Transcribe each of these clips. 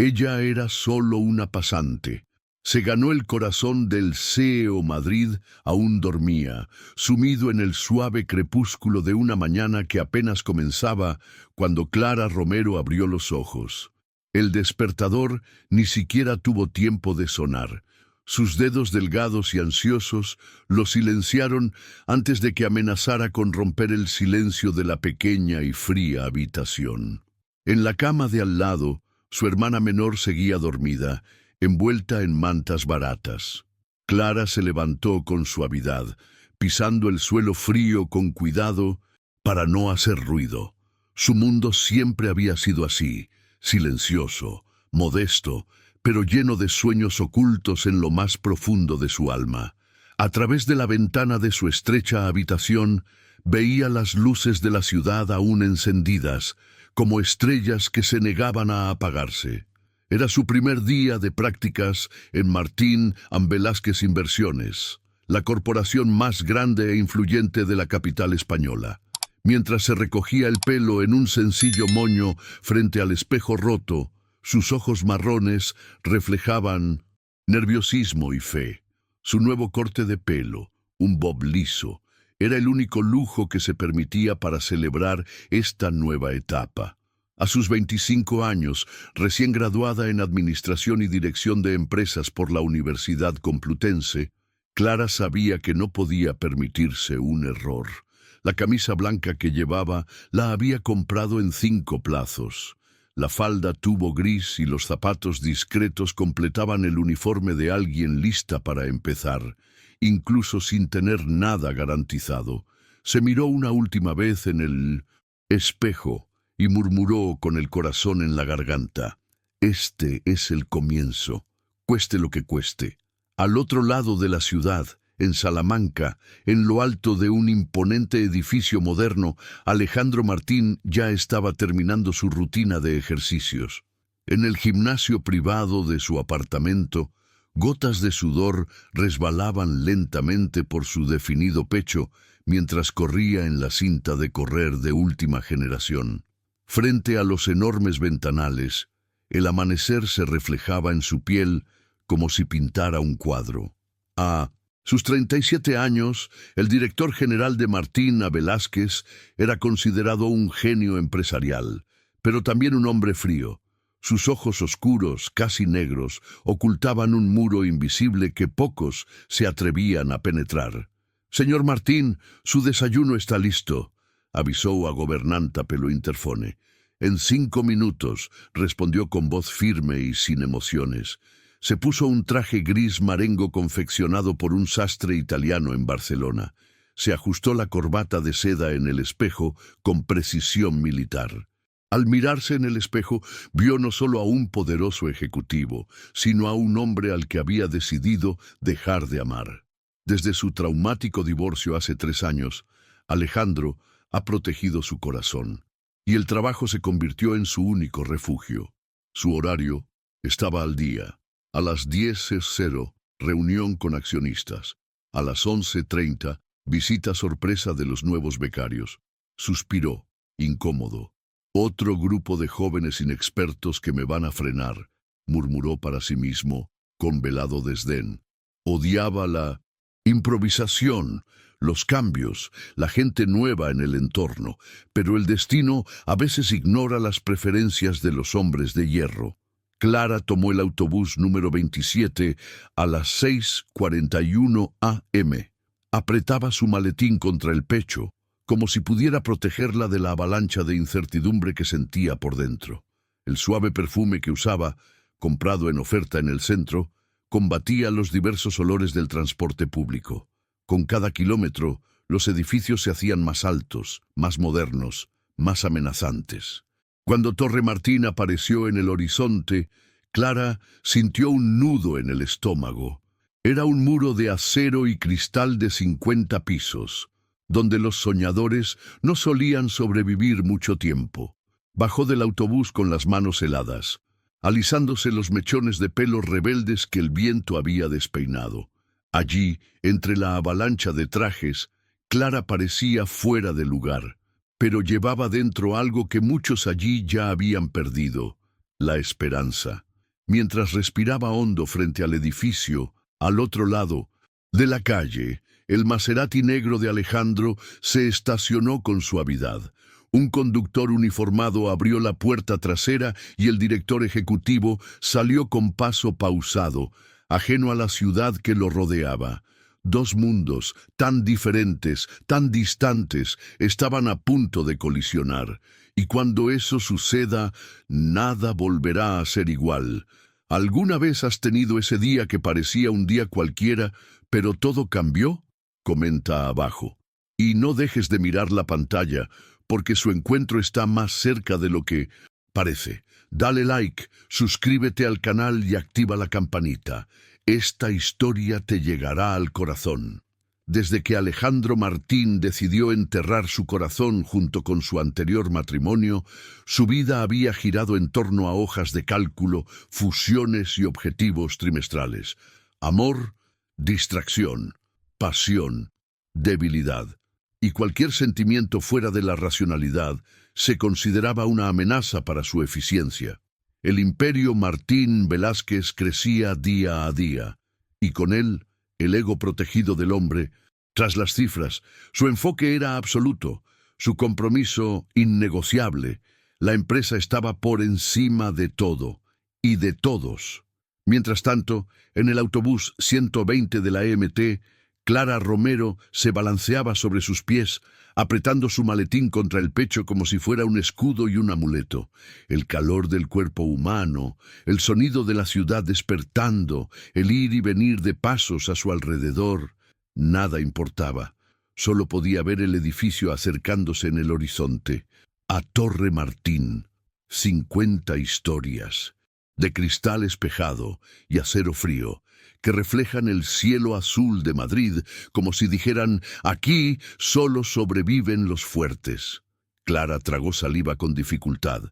Ella era solo una pasante. Se ganó el corazón del CEO Madrid, aún dormía, sumido en el suave crepúsculo de una mañana que apenas comenzaba cuando Clara Romero abrió los ojos. El despertador ni siquiera tuvo tiempo de sonar. Sus dedos delgados y ansiosos lo silenciaron antes de que amenazara con romper el silencio de la pequeña y fría habitación. En la cama de al lado, su hermana menor seguía dormida, envuelta en mantas baratas. Clara se levantó con suavidad, pisando el suelo frío con cuidado para no hacer ruido. Su mundo siempre había sido así, silencioso, modesto, pero lleno de sueños ocultos en lo más profundo de su alma. A través de la ventana de su estrecha habitación, veía las luces de la ciudad aún encendidas, como estrellas que se negaban a apagarse. Era su primer día de prácticas en Martín Velázquez Inversiones, la corporación más grande e influyente de la capital española. Mientras se recogía el pelo en un sencillo moño frente al espejo roto, sus ojos marrones reflejaban nerviosismo y fe. Su nuevo corte de pelo, un bob liso, era el único lujo que se permitía para celebrar esta nueva etapa. A sus 25 años, recién graduada en Administración y Dirección de Empresas por la Universidad Complutense, Clara sabía que no podía permitirse un error. La camisa blanca que llevaba la había comprado en 5 plazos. La falda tubo gris y los zapatos discretos completaban el uniforme de alguien lista para empezar, incluso sin tener nada garantizado. Se miró una última vez en el espejo y murmuró con el corazón en la garganta: «Este es el comienzo, cueste lo que cueste». Al otro lado de la ciudad, en Salamanca, en lo alto de un imponente edificio moderno, Alejandro Martín ya estaba terminando su rutina de ejercicios. En el gimnasio privado de su apartamento, gotas de sudor resbalaban lentamente por su definido pecho mientras corría en la cinta de correr de última generación. Frente a los enormes ventanales, el amanecer se reflejaba en su piel como si pintara un cuadro. A sus 37 años, el director general de Martín Velázquez era considerado un genio empresarial, pero también un hombre frío. Sus ojos oscuros, casi negros, ocultaban un muro invisible que pocos se atrevían a penetrar. «Señor Martín, su desayuno está listo», avisó a gobernanta pelo interfone. «En 5 minutos», respondió con voz firme y sin emociones. Se puso un traje gris marengo confeccionado por un sastre italiano en Barcelona. Se ajustó la corbata de seda en el espejo con precisión militar. Al mirarse en el espejo, vio no solo a un poderoso ejecutivo, sino a un hombre al que había decidido dejar de amar. Desde su traumático divorcio hace 3 años, Alejandro ha protegido su corazón, y el trabajo se convirtió en su único refugio. Su horario estaba al día. A las 10:00, reunión con accionistas. A las 11:30, visita sorpresa de los nuevos becarios. Suspiró, incómodo. «Otro grupo de jóvenes inexpertos que me van a frenar», murmuró para sí mismo, con velado desdén. Odiaba la improvisación, los cambios, la gente nueva en el entorno, pero el destino a veces ignora las preferencias de los hombres de hierro. Clara tomó el autobús número 27 a las 6:41 a.m. Apretaba su maletín contra el pecho, como si pudiera protegerla de la avalancha de incertidumbre que sentía por dentro. El suave perfume que usaba, comprado en oferta en el centro, combatía los diversos olores del transporte público. Con cada kilómetro, los edificios se hacían más altos, más modernos, más amenazantes. Cuando Torre Martín apareció en el horizonte, Clara sintió un nudo en el estómago. Era un muro de acero y cristal de 50 pisos, donde los soñadores no solían sobrevivir mucho tiempo. Bajó del autobús con las manos heladas, alisándose los mechones de pelo rebeldes que el viento había despeinado. Allí, entre la avalancha de trajes, Clara parecía fuera de lugar, pero llevaba dentro algo que muchos allí ya habían perdido: la esperanza. Mientras respiraba hondo frente al edificio, al otro lado de la calle, el Maserati negro de Alejandro se estacionó con suavidad. Un conductor uniformado abrió la puerta trasera y el director ejecutivo salió con paso pausado, ajeno a la ciudad que lo rodeaba. Dos mundos, tan diferentes, tan distantes, estaban a punto de colisionar. Y cuando eso suceda, nada volverá a ser igual. ¿Alguna vez has tenido ese día que parecía un día cualquiera, pero todo cambió? Comenta abajo. Y no dejes de mirar la pantalla, porque su encuentro está más cerca de lo que parece. Dale like, suscríbete al canal y activa la campanita. Esta historia te llegará al corazón. Desde que Alejandro Martín decidió enterrar su corazón junto con su anterior matrimonio, su vida había girado en torno a hojas de cálculo, fusiones y objetivos trimestrales. Amor, distracción, pasión, debilidad. Y cualquier sentimiento fuera de la racionalidad se consideraba una amenaza para su eficiencia. El imperio Martín Velázquez crecía día a día, y con él, el ego protegido del hombre. Tras las cifras, su enfoque era absoluto, su compromiso innegociable. La empresa estaba por encima de todo, y de todos. Mientras tanto, en el autobús 120 de la EMT, Clara Romero se balanceaba sobre sus pies, apretando su maletín contra el pecho como si fuera un escudo y un amuleto. El calor del cuerpo humano, el sonido de la ciudad despertando, el ir y venir de pasos a su alrededor. Nada importaba. Solo podía ver el edificio acercándose en el horizonte. A Torre Martín. 50 historias, de cristal espejado y acero frío, que reflejan el cielo azul de Madrid, como si dijeran, aquí solo sobreviven los fuertes. Clara tragó saliva con dificultad.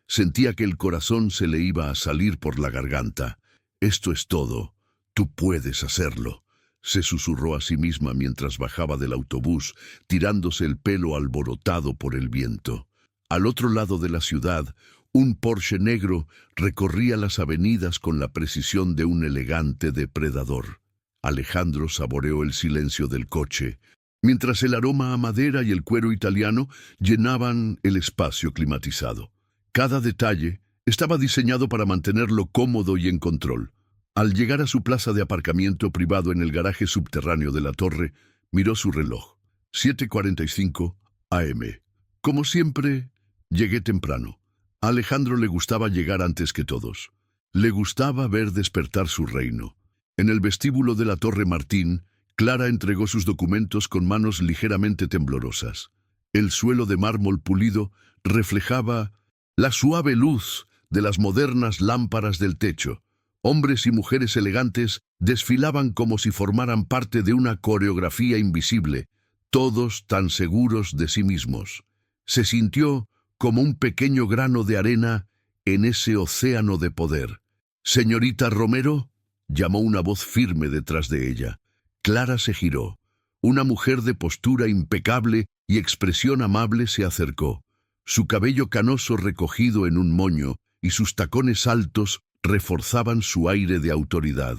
Sentía que el corazón se le iba a salir por la garganta. Esto es todo. Tú puedes hacerlo, se susurró a sí misma mientras bajaba del autobús, tirándose el pelo alborotado por el viento. Al otro lado de la ciudad, un Porsche negro recorría las avenidas con la precisión de un elegante depredador. Alejandro saboreó el silencio del coche, mientras el aroma a madera y el cuero italiano llenaban el espacio climatizado. Cada detalle estaba diseñado para mantenerlo cómodo y en control. Al llegar a su plaza de aparcamiento privado en el garaje subterráneo de la torre, miró su reloj. 7:45 AM. Como siempre, llegué temprano. A Alejandro le gustaba llegar antes que todos. Le gustaba ver despertar su reino. En el vestíbulo de la Torre Martín, Clara entregó sus documentos con manos ligeramente temblorosas. El suelo de mármol pulido reflejaba la suave luz de las modernas lámparas del techo. Hombres y mujeres elegantes desfilaban como si formaran parte de una coreografía invisible, todos tan seguros de sí mismos. Se sintió como un pequeño grano de arena en ese océano de poder. «Señorita Romero», llamó una voz firme detrás de ella. Clara se giró. Una mujer de postura impecable y expresión amable se acercó. Su cabello canoso recogido en un moño y sus tacones altos reforzaban su aire de autoridad.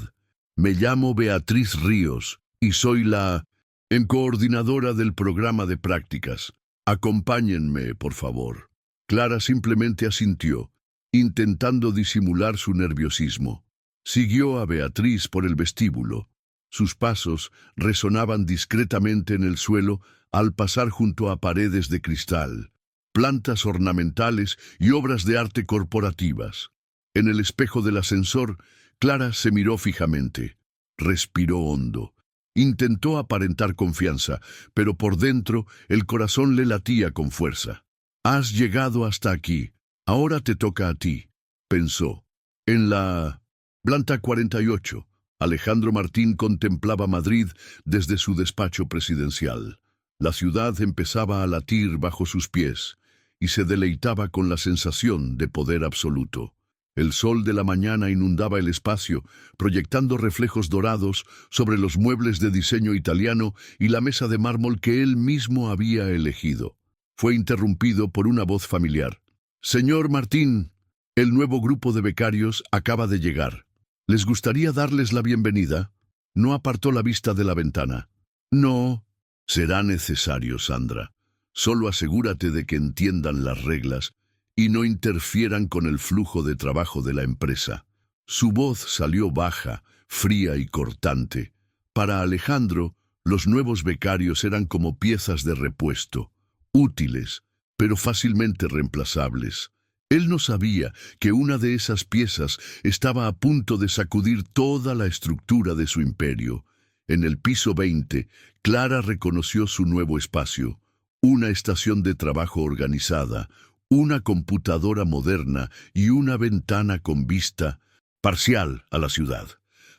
«Me llamo Beatriz Ríos y soy la coordinadora del programa de prácticas. Acompáñenme, por favor». Clara simplemente asintió, intentando disimular su nerviosismo. Siguió a Beatriz por el vestíbulo. Sus pasos resonaban discretamente en el suelo al pasar junto a paredes de cristal, plantas ornamentales y obras de arte corporativas. En el espejo del ascensor, Clara se miró fijamente. Respiró hondo. Intentó aparentar confianza, pero por dentro el corazón le latía con fuerza. «Has llegado hasta aquí. Ahora te toca a ti», pensó. En la planta 48, Alejandro Martín contemplaba Madrid desde su despacho presidencial. La ciudad empezaba a latir bajo sus pies y se deleitaba con la sensación de poder absoluto. El sol de la mañana inundaba el espacio, proyectando reflejos dorados sobre los muebles de diseño italiano y la mesa de mármol que él mismo había elegido. Fue interrumpido por una voz familiar. «Señor Martín», El nuevo grupo de becarios acaba de llegar. ¿Les gustaría darles la bienvenida? No apartó la vista de la ventana. No, será necesario, Sandra. Solo asegúrate de que entiendan las reglas y no interfieran con el flujo de trabajo de la empresa. Su voz salió baja, fría y cortante. Para Alejandro, los nuevos becarios eran como piezas de repuesto, útiles, pero fácilmente reemplazables. Él no sabía que una de esas piezas estaba a punto de sacudir toda la estructura de su imperio. En el piso 20, Clara reconoció su nuevo espacio, una estación de trabajo organizada, una computadora moderna y una ventana con vista parcial a la ciudad.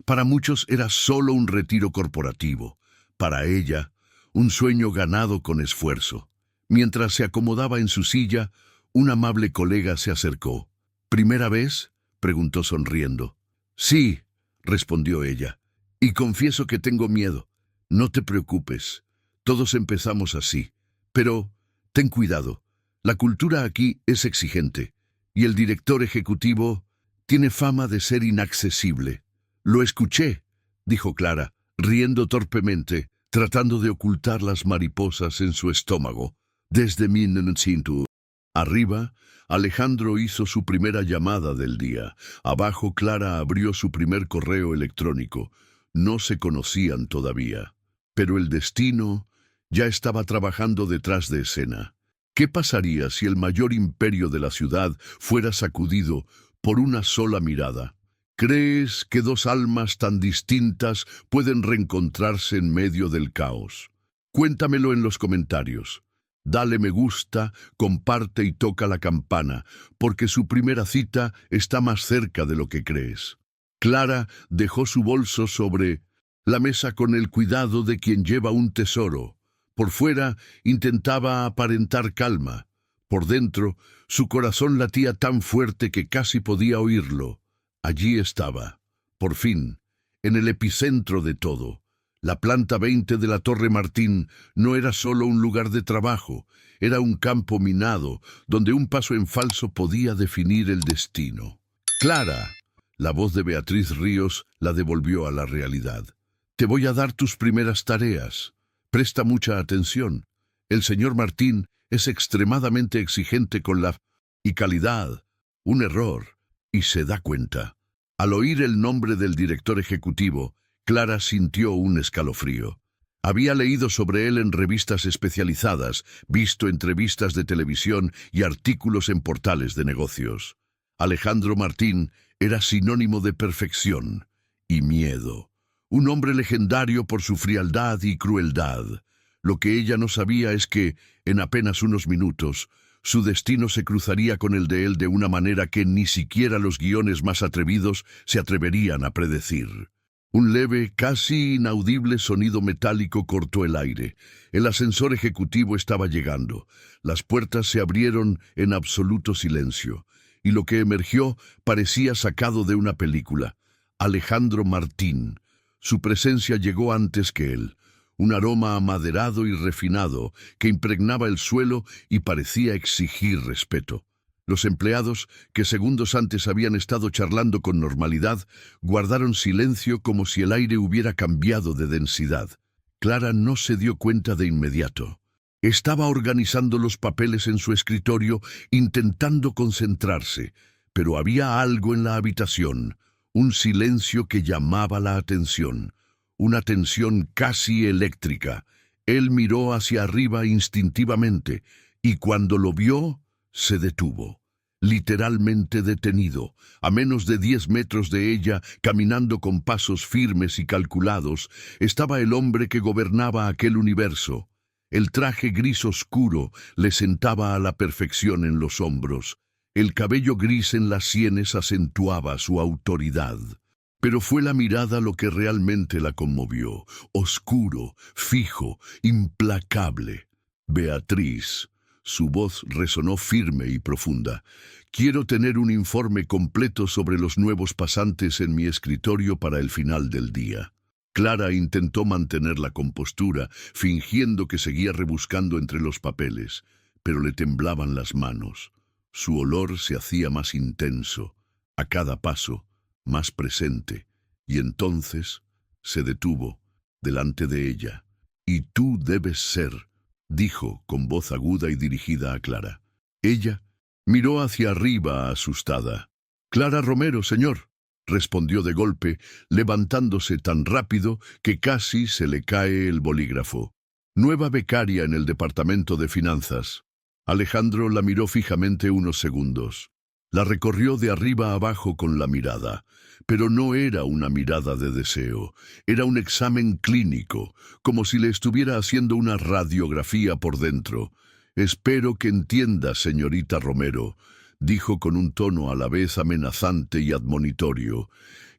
Para muchos era solo un retiro corporativo, para ella, un sueño ganado con esfuerzo. Mientras se acomodaba en su silla, un amable colega se acercó. ¿Primera vez?, preguntó sonriendo. Sí, respondió ella, y confieso que tengo miedo. No te preocupes, todos empezamos así. Pero, ten cuidado, la cultura aquí es exigente, y el director ejecutivo tiene fama de ser inaccesible. Lo escuché, dijo Clara, riendo torpemente, tratando de ocultar las mariposas en su estómago, desde 1900. Arriba, Alejandro hizo su primera llamada del día. Abajo, Clara abrió su primer correo electrónico. No se conocían todavía, pero el destino ya estaba trabajando detrás de escena. ¿Qué pasaría si el mayor imperio de la ciudad fuera sacudido por una sola mirada? ¿Crees que dos almas tan distintas pueden reencontrarse en medio del caos? Cuéntamelo en los comentarios. Dale me gusta, comparte y toca la campana, porque su primera cita está más cerca de lo que crees. Clara dejó su bolso sobre la mesa con el cuidado de quien lleva un tesoro. Por fuera intentaba aparentar calma. Por dentro, su corazón latía tan fuerte que casi podía oírlo. Allí estaba, por fin, en el epicentro de todo. La planta 20 de la Torre Martín no era solo un lugar de trabajo, era un campo minado donde un paso en falso podía definir el destino. Clara, la voz de Beatriz Ríos la devolvió a la realidad. Te voy a dar tus primeras tareas. Presta mucha atención. El señor Martín es extremadamente exigente con la calidad. Un error, y se da cuenta. Al oír el nombre del director ejecutivo, Clara sintió un escalofrío. Había leído sobre él en revistas especializadas, visto entrevistas de televisión y artículos en portales de negocios. Alejandro Martín era sinónimo de perfección y miedo. Un hombre legendario por su frialdad y crueldad. Lo que ella no sabía es que, en apenas unos minutos, su destino se cruzaría con el de él de una manera que ni siquiera los guiones más atrevidos se atreverían a predecir. Un leve, casi inaudible sonido metálico cortó el aire. El ascensor ejecutivo estaba llegando. Las puertas se abrieron en absoluto silencio, y lo que emergió parecía sacado de una película. Alejandro Martín. Su presencia llegó antes que él. Un aroma amaderado y refinado que impregnaba el suelo y parecía exigir respeto. Los empleados, que segundos antes habían estado charlando con normalidad, guardaron silencio como si el aire hubiera cambiado de densidad. Clara no se dio cuenta de inmediato. Estaba organizando los papeles en su escritorio, intentando concentrarse, pero había algo en la habitación, un silencio que llamaba la atención, una tensión casi eléctrica. Él miró hacia arriba instintivamente, y cuando lo vio, se detuvo, literalmente detenido, a menos de 10 metros de ella, caminando con pasos firmes y calculados, estaba el hombre que gobernaba aquel universo. El traje gris oscuro le sentaba a la perfección en los hombros. El cabello gris en las sienes acentuaba su autoridad. Pero fue la mirada lo que realmente la conmovió, oscuro, fijo, implacable. Beatriz. Su voz resonó firme y profunda. Quiero tener un informe completo sobre los nuevos pasantes en mi escritorio para el final del día. Clara intentó mantener la compostura, fingiendo que seguía rebuscando entre los papeles, pero le temblaban las manos. Su olor se hacía más intenso, a cada paso, más presente, y entonces se detuvo delante de ella. «Y tú debes ser», dijo con voz aguda y dirigida a Clara. Ella miró hacia arriba asustada. «Clara Romero, señor», respondió de golpe, levantándose tan rápido que casi se le cae el bolígrafo. «Nueva becaria en el departamento de finanzas». Alejandro la miró fijamente unos segundos. La recorrió de arriba a abajo con la mirada, pero no era una mirada de deseo, era un examen clínico, como si le estuviera haciendo una radiografía por dentro. «Espero que entienda, señorita Romero», dijo con un tono a la vez amenazante y admonitorio,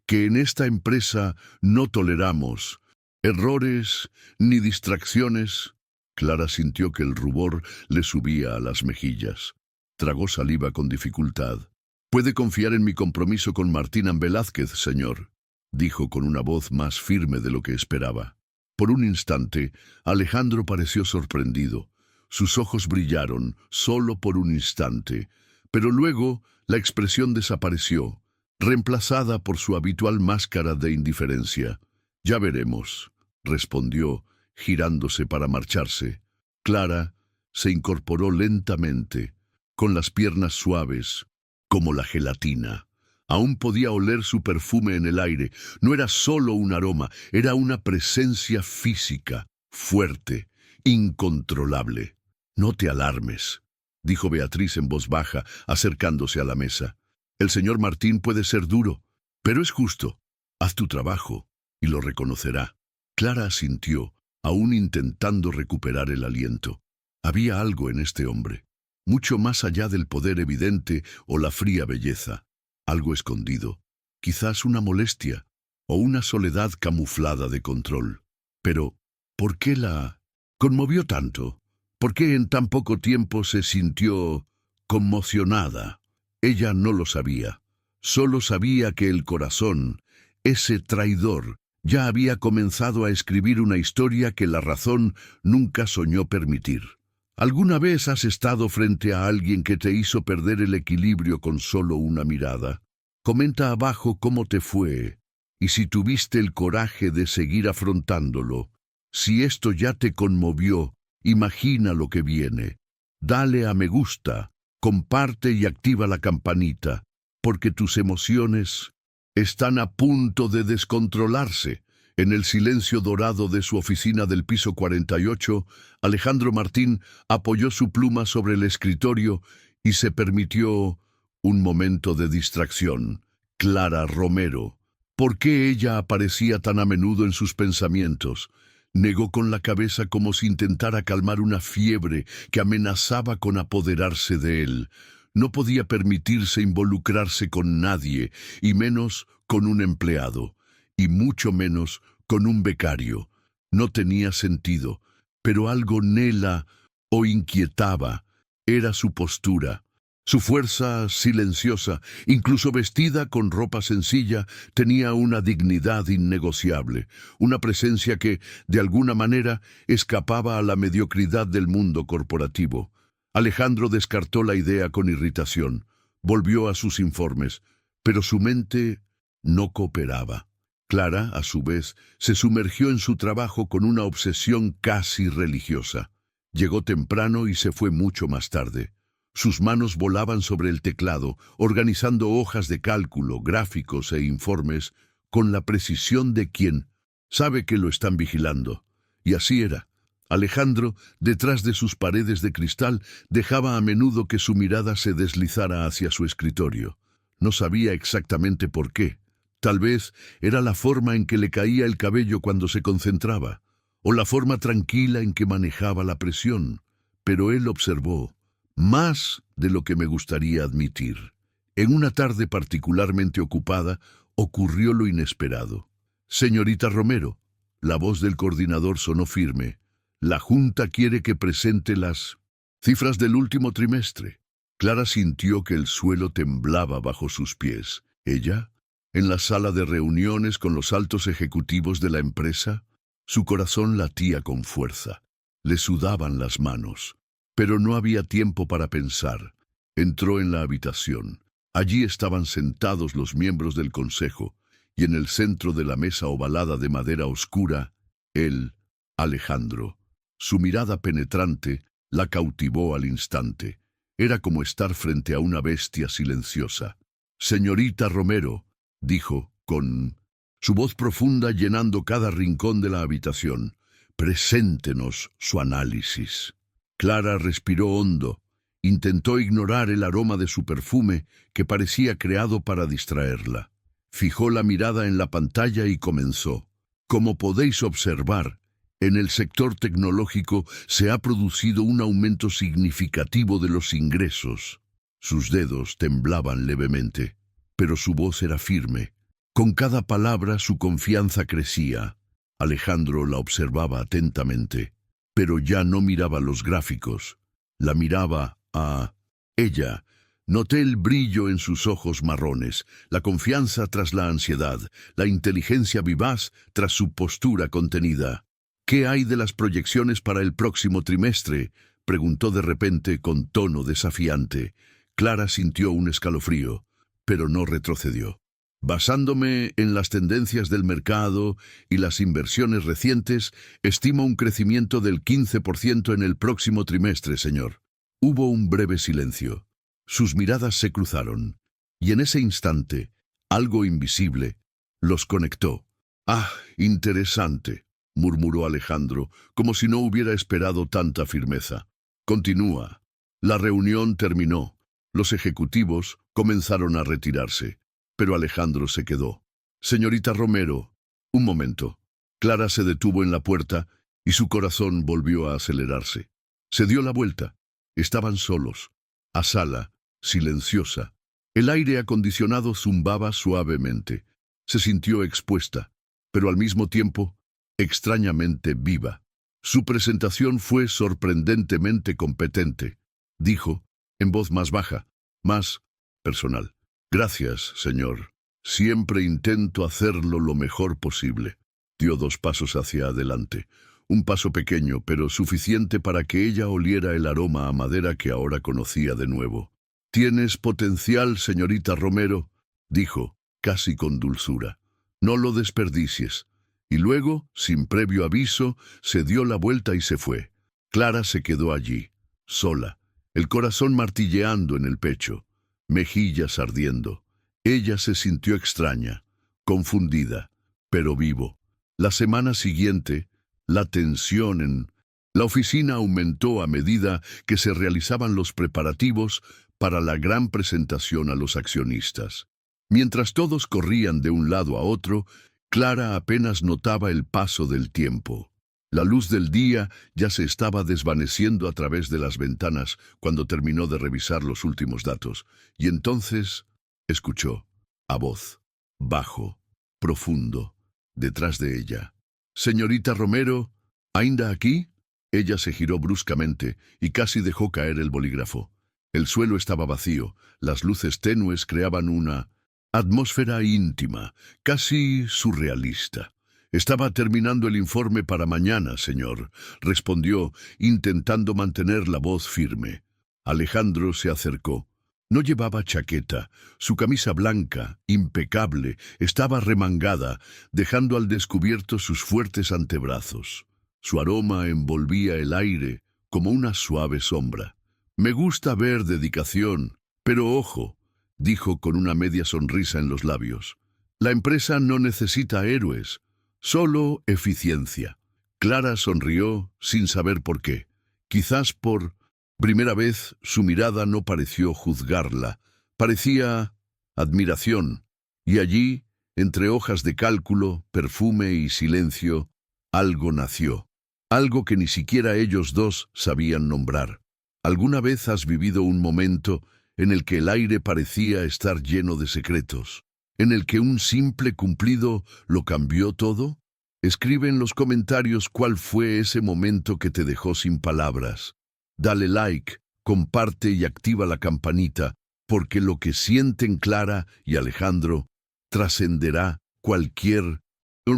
«que en esta empresa no toleramos errores ni distracciones». Clara sintió que el rubor le subía a las mejillas. Tragó saliva con dificultad. «Puede confiar en mi compromiso con Martín Velázquez, señor», dijo con una voz más firme de lo que esperaba. Por un instante, Alejandro pareció sorprendido. Sus ojos brillaron, solo por un instante, pero luego la expresión desapareció, reemplazada por su habitual máscara de indiferencia. «Ya veremos», respondió, girándose para marcharse. Clara se incorporó lentamente, con las piernas suaves, como la gelatina. Aún podía oler su perfume en el aire. No era solo un aroma, era una presencia física, fuerte, incontrolable. «No te alarmes», dijo Beatriz en voz baja, acercándose a la mesa. «El señor Martín puede ser duro, pero es justo. Haz tu trabajo y lo reconocerá». Clara asintió, aún intentando recuperar el aliento. Había algo en este hombre, mucho más allá del poder evidente o la fría belleza. Algo escondido, quizás una molestia o una soledad camuflada de control. Pero, ¿por qué la conmovió tanto? ¿Por qué en tan poco tiempo se sintió conmocionada? Ella no lo sabía. Solo sabía que el corazón, ese traidor, ya había comenzado a escribir una historia que la razón nunca soñó permitir. ¿Alguna vez has estado frente a alguien que te hizo perder el equilibrio con solo una mirada? Comenta abajo cómo te fue, y si tuviste el coraje de seguir afrontándolo. Si esto ya te conmovió, imagina lo que viene. Dale a me gusta, comparte y activa la campanita, porque tus emociones están a punto de descontrolarse. En el silencio dorado de su oficina del piso 48, Alejandro Martín apoyó su pluma sobre el escritorio y se permitió un momento de distracción. Clara Romero. ¿Por qué ella aparecía tan a menudo en sus pensamientos? Negó con la cabeza como si intentara calmar una fiebre que amenazaba con apoderarse de él. No podía permitirse involucrarse con nadie, y menos con un empleado, y mucho menos con un becario. No tenía sentido, pero algo nela o inquietaba. Era su postura. Su fuerza silenciosa, incluso vestida con ropa sencilla, tenía una dignidad innegociable, una presencia que, de alguna manera, escapaba a la mediocridad del mundo corporativo. Alejandro descartó la idea con irritación. Volvió a sus informes, pero su mente no cooperaba. Clara, a su vez, se sumergió en su trabajo con una obsesión casi religiosa. Llegó temprano y se fue mucho más tarde. Sus manos volaban sobre el teclado, organizando hojas de cálculo, gráficos e informes con la precisión de quien sabe que lo están vigilando. Y así era. Alejandro, detrás de sus paredes de cristal, dejaba a menudo que su mirada se deslizara hacia su escritorio. No sabía exactamente por qué. Tal vez era la forma en que le caía el cabello cuando se concentraba, o la forma tranquila en que manejaba la presión. Pero él observó más de lo que me gustaría admitir. En una tarde particularmente ocupada, ocurrió lo inesperado. «Señorita Romero», la voz del coordinador sonó firme. «La Junta quiere que presente las cifras del último trimestre». Clara sintió que el suelo temblaba bajo sus pies. Ella, en la sala de reuniones con los altos ejecutivos de la empresa, su corazón latía con fuerza. Le sudaban las manos. Pero no había tiempo para pensar. Entró en la habitación. Allí estaban sentados los miembros del consejo, y en el centro de la mesa ovalada de madera oscura, él, Alejandro. Su mirada penetrante la cautivó al instante. Era como estar frente a una bestia silenciosa. «Señorita Romero», dijo, con su voz profunda llenando cada rincón de la habitación, «preséntenos su análisis». Clara respiró hondo. Intentó ignorar el aroma de su perfume que parecía creado para distraerla. Fijó la mirada en la pantalla y comenzó. Como podéis observar, en el sector tecnológico se ha producido un aumento significativo de los ingresos. Sus dedos temblaban levemente, pero su voz era firme. Con cada palabra su confianza crecía. Alejandro la observaba atentamente, pero ya no miraba los gráficos. La miraba a ella. Noté el brillo en sus ojos marrones, la confianza tras la ansiedad, la inteligencia vivaz tras su postura contenida. «¿Qué hay de las proyecciones para el próximo trimestre?», preguntó de repente con tono desafiante. Clara sintió un escalofrío, pero no retrocedió. «Basándome en las tendencias del mercado y las inversiones recientes, estimo un crecimiento del 15% en el próximo trimestre, señor». Hubo un breve silencio. Sus miradas se cruzaron, y en ese instante, algo invisible los conectó. «Ah, interesante», murmuró Alejandro, como si no hubiera esperado tanta firmeza. «Continúa». La reunión terminó. Los ejecutivos comenzaron a retirarse, pero Alejandro se quedó. «Señorita Romero». Un momento. Clara se detuvo en la puerta y su corazón volvió a acelerarse. Se dio la vuelta. Estaban solos. A sala, silenciosa. El aire acondicionado zumbaba suavemente. Se sintió expuesta, pero al mismo tiempo, extrañamente viva. Su presentación fue sorprendentemente competente. Dijo, en voz más baja, más personal. «Gracias, señor. Siempre intento hacerlo lo mejor posible». Dio 2 pasos hacia adelante. Un paso pequeño, pero suficiente para que ella oliera el aroma a madera que ahora conocía de nuevo. «Tienes potencial, señorita Romero», dijo, casi con dulzura. «No lo desperdicies». Y luego, sin previo aviso, se dio la vuelta y se fue. Clara se quedó allí, sola, el corazón martilleando en el pecho, mejillas ardiendo. Ella se sintió extraña, confundida, pero vivo. La semana siguiente, la tensión en la oficina aumentó a medida que se realizaban los preparativos para la gran presentación a los accionistas. Mientras todos corrían de un lado a otro, Clara apenas notaba el paso del tiempo. La luz del día ya se estaba desvaneciendo a través de las ventanas cuando terminó de revisar los últimos datos, y entonces escuchó, a voz, bajo, profundo, detrás de ella. «Señorita Romero, ¿ainda aquí?». Ella se giró bruscamente y casi dejó caer el bolígrafo. El suelo estaba vacío, las luces tenues creaban una atmósfera íntima, casi surrealista. «Estaba terminando el informe para mañana, señor», respondió, intentando mantener la voz firme. Alejandro se acercó. No llevaba chaqueta. Su camisa blanca, impecable, estaba remangada, dejando al descubierto sus fuertes antebrazos. Su aroma envolvía el aire como una suave sombra. «Me gusta ver dedicación, pero ojo», dijo con una media sonrisa en los labios. «La empresa no necesita héroes, solo eficiencia». Clara sonrió sin saber por qué. Quizás por primera vez su mirada no pareció juzgarla, parecía admiración. Y allí, entre hojas de cálculo, perfume y silencio, algo nació. Algo que ni siquiera ellos dos sabían nombrar. ¿Alguna vez has vivido un momento en el que el aire parecía estar lleno de secretos? ¿En el que un simple cumplido lo cambió todo? Escribe en los comentarios cuál fue ese momento que te dejó sin palabras. Dale like, comparte y activa la campanita, porque lo que sienten Clara y Alejandro trascenderá cualquier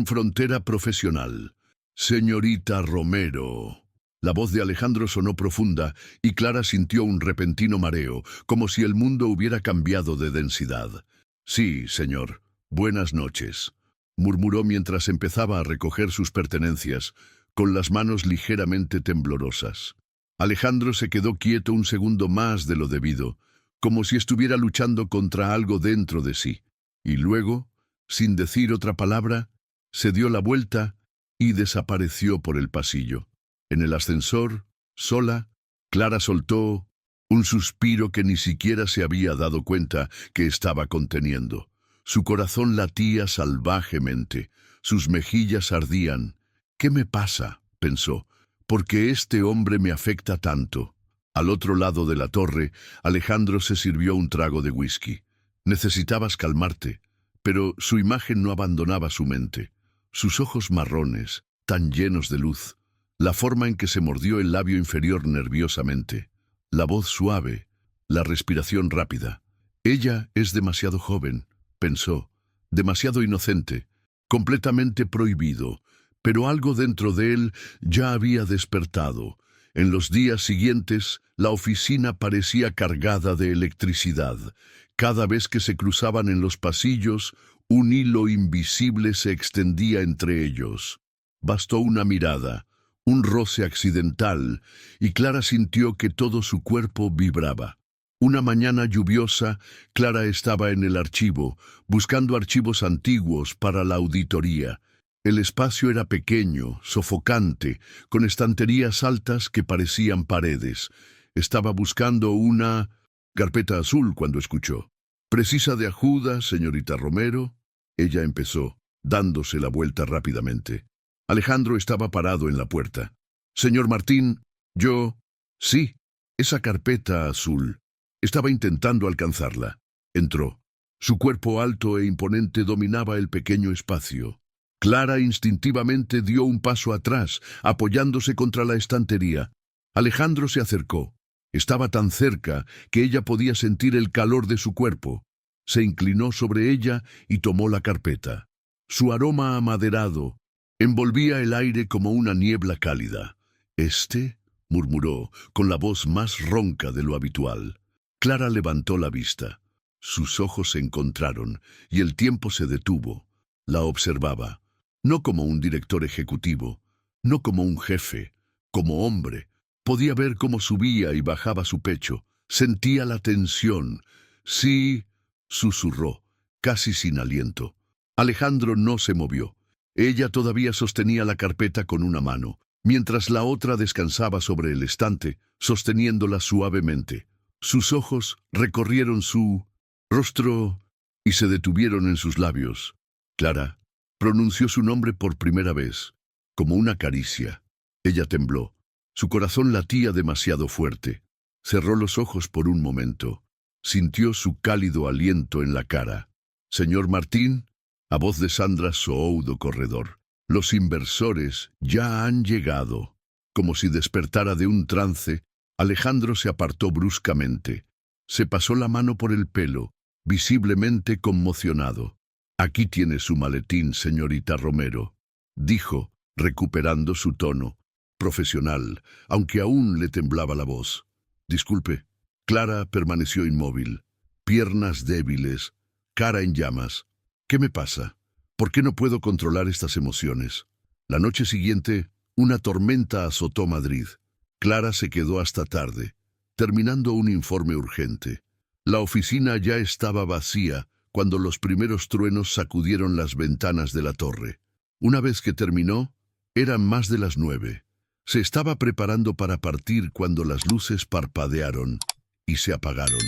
frontera profesional. Señorita Romero. La voz de Alejandro sonó profunda y Clara sintió un repentino mareo, como si el mundo hubiera cambiado de densidad. «Sí, señor. Buenas noches», murmuró mientras empezaba a recoger sus pertenencias, con las manos ligeramente temblorosas. Alejandro se quedó quieto un segundo más de lo debido, como si estuviera luchando contra algo dentro de sí, y luego, sin decir otra palabra, se dio la vuelta y desapareció por el pasillo. En el ascensor, sola, Clara soltó un suspiro que ni siquiera se había dado cuenta que estaba conteniendo. Su corazón latía salvajemente, sus mejillas ardían. «¿Qué me pasa?», pensó. «¿Por qué este hombre me afecta tanto?». Al otro lado de la torre, Alejandro se sirvió un trago de whisky. «Necesitabas calmarte», pero su imagen no abandonaba su mente. Sus ojos marrones, tan llenos de luz, la forma en que se mordió el labio inferior nerviosamente, la voz suave, la respiración rápida. «Ella es demasiado joven», pensó, «demasiado inocente, completamente prohibido», pero algo dentro de él ya había despertado. En los días siguientes, la oficina parecía cargada de electricidad. Cada vez que se cruzaban en los pasillos, un hilo invisible se extendía entre ellos. Bastó una mirada, un roce accidental, y Clara sintió que todo su cuerpo vibraba. Una mañana lluviosa, Clara estaba en el archivo, buscando archivos antiguos para la auditoría. El espacio era pequeño, sofocante, con estanterías altas que parecían paredes. Estaba buscando una carpeta azul cuando escuchó. «¿Precisa de ayuda, señorita Romero?», ella empezó, dándose la vuelta rápidamente. Alejandro estaba parado en la puerta. «Señor Martín, yo...». «Sí, esa carpeta azul». Estaba intentando alcanzarla. Entró. Su cuerpo alto e imponente dominaba el pequeño espacio. Clara instintivamente dio un paso atrás, apoyándose contra la estantería. Alejandro se acercó. Estaba tan cerca que ella podía sentir el calor de su cuerpo. Se inclinó sobre ella y tomó la carpeta. Su aroma amaderado envolvía el aire como una niebla cálida. «¿Este?», murmuró, con la voz más ronca de lo habitual. Clara levantó la vista. Sus ojos se encontraron y el tiempo se detuvo. La observaba. No como un director ejecutivo, no como un jefe, como hombre. Podía ver cómo subía y bajaba su pecho. Sentía la tensión. «Sí», susurró, casi sin aliento. Alejandro no se movió. Ella todavía sostenía la carpeta con una mano, mientras la otra descansaba sobre el estante, sosteniéndola suavemente. Sus ojos recorrieron su rostro y se detuvieron en sus labios. «Clara», pronunció su nombre por primera vez, como una caricia. Ella tembló. Su corazón latía demasiado fuerte. Cerró los ojos por un momento. Sintió su cálido aliento en la cara. «Señor Martín», a voz de Sandra soou do corredor. «Los inversores ya han llegado». Como si despertara de un trance, Alejandro se apartó bruscamente. Se pasó la mano por el pelo, visiblemente conmocionado. «Aquí tiene su maletín, señorita Romero», dijo, recuperando su tono profesional, aunque aún le temblaba la voz. «Disculpe». Clara permaneció inmóvil, piernas débiles, cara en llamas. «¿Qué me pasa? ¿Por qué no puedo controlar estas emociones?». La noche siguiente, una tormenta azotó Madrid. Clara se quedó hasta tarde, terminando un informe urgente. La oficina ya estaba vacía cuando los primeros truenos sacudieron las ventanas de la torre. Una vez que terminó, eran más de las 9. Se estaba preparando para partir cuando las luces parpadearon y se apagaron.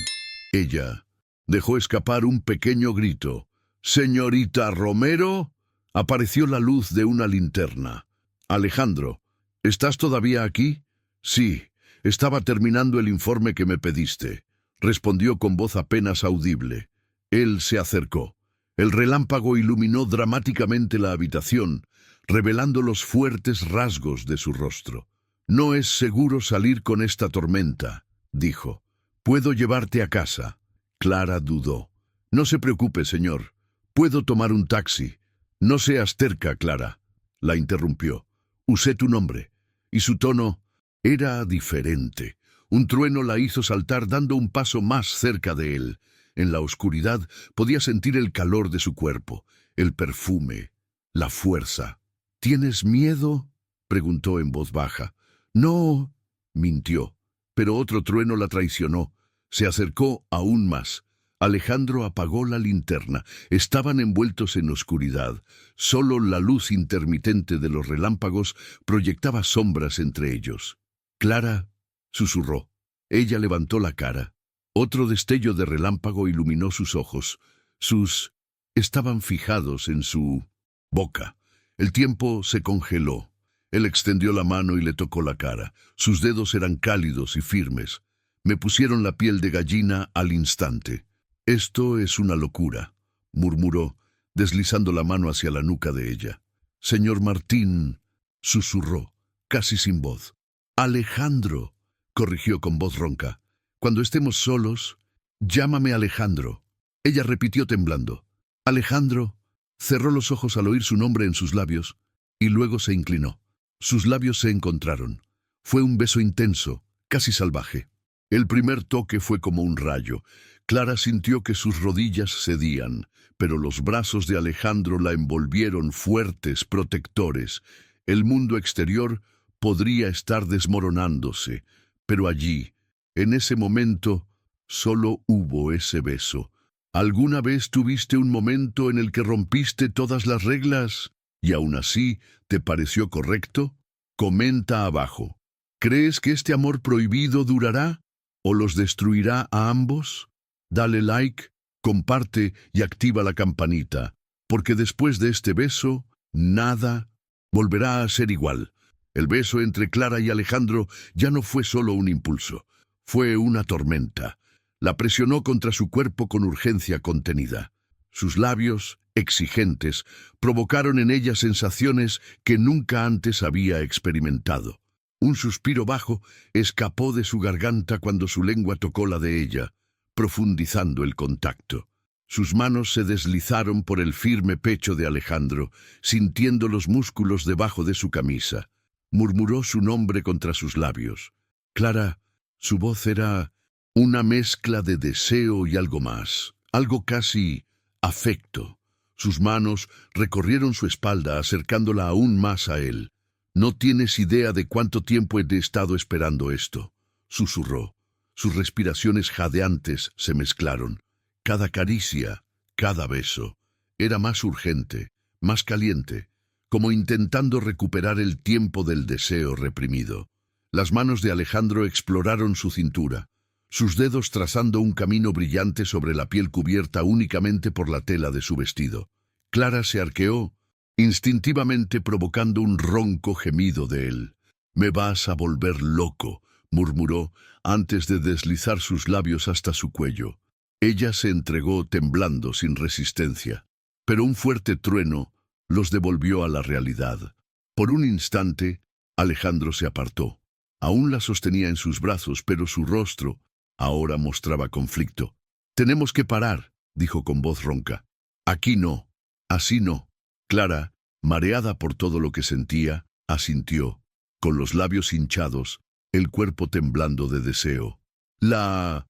Ella dejó escapar un pequeño grito. «¿Señorita Romero?». Apareció la luz de una linterna. «Alejandro, ¿estás todavía aquí?». «Sí, estaba terminando el informe que me pediste», respondió con voz apenas audible. Él se acercó. El relámpago iluminó dramáticamente la habitación, revelando los fuertes rasgos de su rostro. «No es seguro salir con esta tormenta», dijo. «Puedo llevarte a casa». Clara dudó. «No se preocupe, señor. Puedo tomar un taxi». «No seas terca, Clara», la interrumpió. «Usé tu nombre». Y su tono, Era diferente. Un trueno la hizo saltar dando un paso más cerca de él. En la oscuridad podía sentir el calor de su cuerpo, el perfume, la fuerza. ¿Tienes miedo?, preguntó en voz baja. No, mintió, pero otro trueno la traicionó. Se acercó aún más. Alejandro apagó la linterna. Estaban envueltos en oscuridad. Solo la luz intermitente de los relámpagos proyectaba sombras entre ellos. Clara susurró. Ella levantó la cara. Otro destello de relámpago iluminó sus ojos. Sus estaban fijados en su boca. El tiempo se congeló. Él extendió la mano y le tocó la cara. Sus dedos eran cálidos y firmes. Me pusieron la piel de gallina al instante. «Esto es una locura», murmuró, deslizando la mano hacia la nuca de ella. «Señor Martín», susurró, casi sin voz. «Alejandro», corrigió con voz ronca. «Cuando estemos solos, llámame Alejandro». Ella repitió temblando. «Alejandro». Cerró los ojos al oír su nombre en sus labios y luego se inclinó. Sus labios se encontraron. Fue un beso intenso, casi salvaje. El primer toque fue como un rayo. Clara sintió que sus rodillas cedían, pero los brazos de Alejandro la envolvieron fuertes, protectores. El mundo exterior podría estar desmoronándose, pero allí, en ese momento, solo hubo ese beso. ¿Alguna vez tuviste un momento en el que rompiste todas las reglas y aún así te pareció correcto? Comenta abajo. ¿Crees que este amor prohibido durará o los destruirá a ambos? Dale like, comparte y activa la campanita, porque después de este beso, nada volverá a ser igual. El beso entre Clara y Alejandro ya no fue solo un impulso, fue una tormenta. La presionó contra su cuerpo con urgencia contenida. Sus labios, exigentes, provocaron en ella sensaciones que nunca antes había experimentado. Un suspiro bajo escapó de su garganta cuando su lengua tocó la de ella, profundizando el contacto. Sus manos se deslizaron por el firme pecho de Alejandro, sintiendo los músculos debajo de su camisa. Murmuró su nombre contra sus labios. Clara, su voz era una mezcla de deseo y algo más, algo casi afecto. Sus manos recorrieron su espalda, acercándola aún más a él. «No tienes idea de cuánto tiempo he estado esperando esto», susurró. Sus respiraciones jadeantes se mezclaron. Cada caricia, cada beso, era más urgente, más caliente, como intentando recuperar el tiempo del deseo reprimido. Las manos de Alejandro exploraron su cintura, sus dedos trazando un camino brillante sobre la piel cubierta únicamente por la tela de su vestido. Clara se arqueó, instintivamente provocando un ronco gemido de él. «Me vas a volver loco», murmuró, antes de deslizar sus labios hasta su cuello. Ella se entregó temblando sin resistencia, pero un fuerte trueno los devolvió a la realidad. Por un instante, Alejandro se apartó. Aún la sostenía en sus brazos, pero su rostro ahora mostraba conflicto. «Tenemos que parar», dijo con voz ronca. «Aquí no, así no». Clara, mareada por todo lo que sentía, asintió, con los labios hinchados, el cuerpo temblando de deseo. «La